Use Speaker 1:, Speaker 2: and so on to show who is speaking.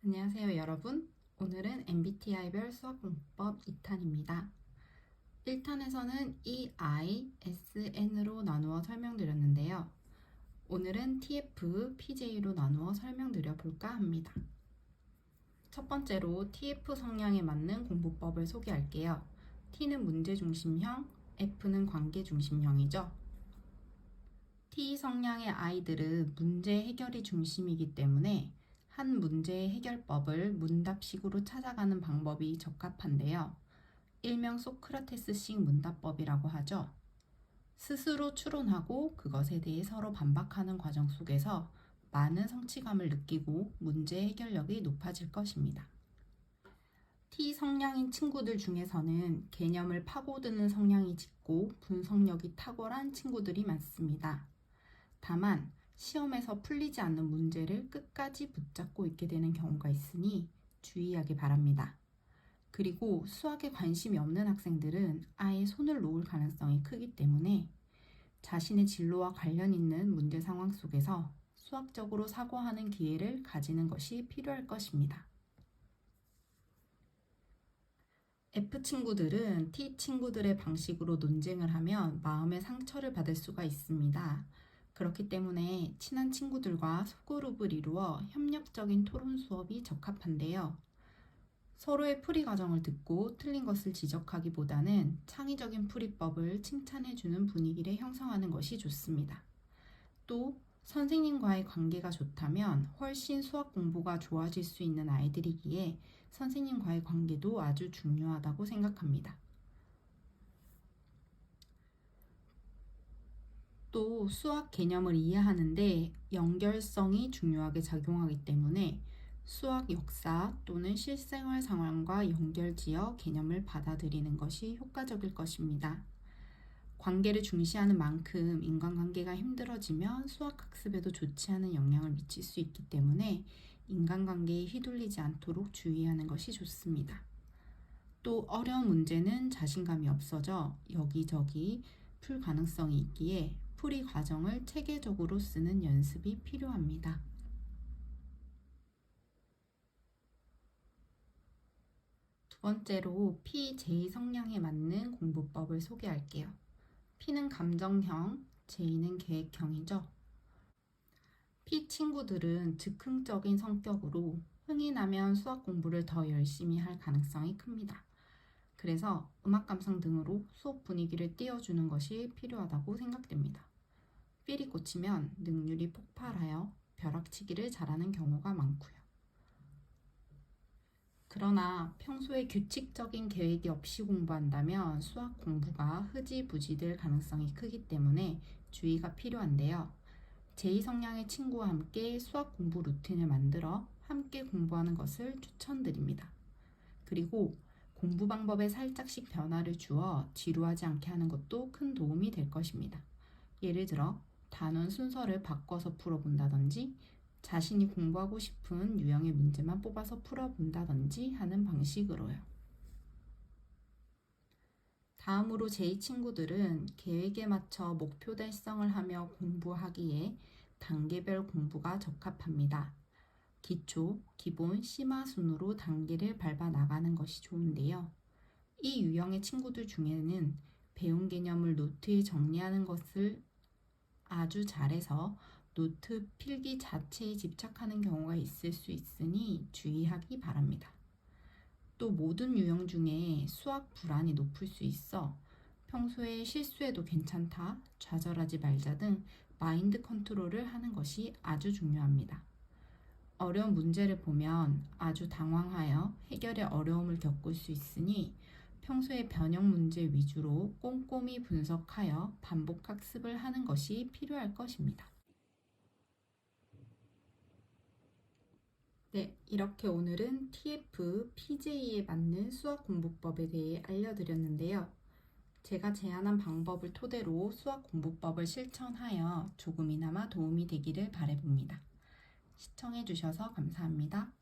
Speaker 1: 안녕하세요 여러분. 오늘은 MBTI별 수학공부법 2탄입니다. 1탄에서는 EISN으로 나누어 설명드렸는데요. 오늘은 TF, PJ로 나누어 설명드려 볼까 합니다. 첫 번째로 TF 성향에 맞는 공부법을 소개할게요. T는 문제중심형, F는 관계중심형이죠. T 성향의 아이들은 문제 해결이 중심이기 때문에 한 문제의 해결법을 문답식으로 찾아가는 방법이 적합한데요. 일명 소크라테스식 문답법이라고 하죠. 스스로 추론하고 그것에 대해 서로 반박하는 과정 속에서 많은 성취감을 느끼고 문제 해결력이 높아질 것입니다. T 성향인 친구들 중에서는 개념을 파고드는 성향이 짙고 분석력이 탁월한 친구들이 많습니다. 다만 시험에서 풀리지 않는 문제를 끝까지 붙잡고 있게 되는 경우가 있으니 주의하기 바랍니다. 그리고 수학에 관심이 없는 학생들은 아예 손을 놓을 가능성이 크기 때문에 자신의 진로와 관련 있는 문제 상황 속에서 수학적으로 사고하는 기회를 가지는 것이 필요할 것입니다. F 친구들은 T 친구들의 방식으로 논쟁을 하면 마음의 상처를 받을 수가 있습니다. 그렇기 때문에 친한 친구들과 소그룹을 이루어 협력적인 토론 수업이 적합한데요. 서로의 풀이 과정을 듣고 틀린 것을 지적하기보다는 창의적인 풀이법을 칭찬해주는 분위기를 형성하는 것이 좋습니다. 또 선생님과의 관계가 좋다면 훨씬 수학 공부가 좋아질 수 있는 아이들이기에 선생님과의 관계도 아주 중요하다고 생각합니다. 또 수학 개념을 이해하는데 연결성이 중요하게 작용하기 때문에 수학 역사 또는 실생활 상황과 연결지어 개념을 받아들이는 것이 효과적일 것입니다. 관계를 중시하는 만큼 인간관계가 힘들어지면 수학학습에도 좋지 않은 영향을 미칠 수 있기 때문에 인간관계에 휘둘리지 않도록 주의하는 것이 좋습니다. 또 어려운 문제는 자신감이 없어져 여기저기 풀 가능성이 있기에 풀이 과정을 체계적으로 쓰는 연습이 필요합니다. 두 번째로 PJ 성향에 맞는 공부법을 소개할게요. P는 감정형, J는 계획형이죠. P 친구들은 즉흥적인 성격으로 흥이 나면 수학 공부를 더 열심히 할 가능성이 큽니다. 그래서 음악 감상 등으로 수업 분위기를 띄워주는 것이 필요하다고 생각됩니다. 필이 꽂히면 능률이 폭발하여 벼락치기를 잘하는 경우가 많고요. 그러나 평소에 규칙적인 계획이 없이 공부한다면 수학 공부가 흐지부지 될 가능성이 크기 때문에 주의가 필요한데요. 제2 성향의 친구와 함께 수학 공부 루틴을 만들어 함께 공부하는 것을 추천드립니다. 그리고 공부 방법에 살짝씩 변화를 주어 지루하지 않게 하는 것도 큰 도움이 될 것입니다. 예를 들어 단원 순서를 바꿔서 풀어본다든지 자신이 공부하고 싶은 유형의 문제만 뽑아서 풀어본다든지 하는 방식으로요. 다음으로 제2 친구들은 계획에 맞춰 목표 달성을 하며 공부하기에 단계별 공부가 적합합니다. 기초, 기본, 심화 순으로 단계를 밟아 나가는 것이 좋은데요. 이 유형의 친구들 중에는 배운 개념을 노트에 정리하는 것을 아주 잘해서 노트 필기 자체에 집착하는 경우가 있을 수 있으니 주의하기 바랍니다. 또 모든 유형 중에 수학 불안이 높을 수 있어 평소에 실수해도 괜찮다, 좌절하지 말자 등 마인드 컨트롤을 하는 것이 아주 중요합니다. 어려운 문제를 보면 아주 당황하여 해결에 어려움을 겪을 수 있으니 평소에 변형 문제 위주로 꼼꼼히 분석하여 반복 학습을 하는 것이 필요할 것입니다. 네, 이렇게 오늘은 TF, PJ에 맞는 수학 공부법에 대해 알려드렸는데요. 제가 제안한 방법을 토대로 수학 공부법을 실천하여 조금이나마 도움이 되기를 바라봅니다. 시청해주셔서 감사합니다.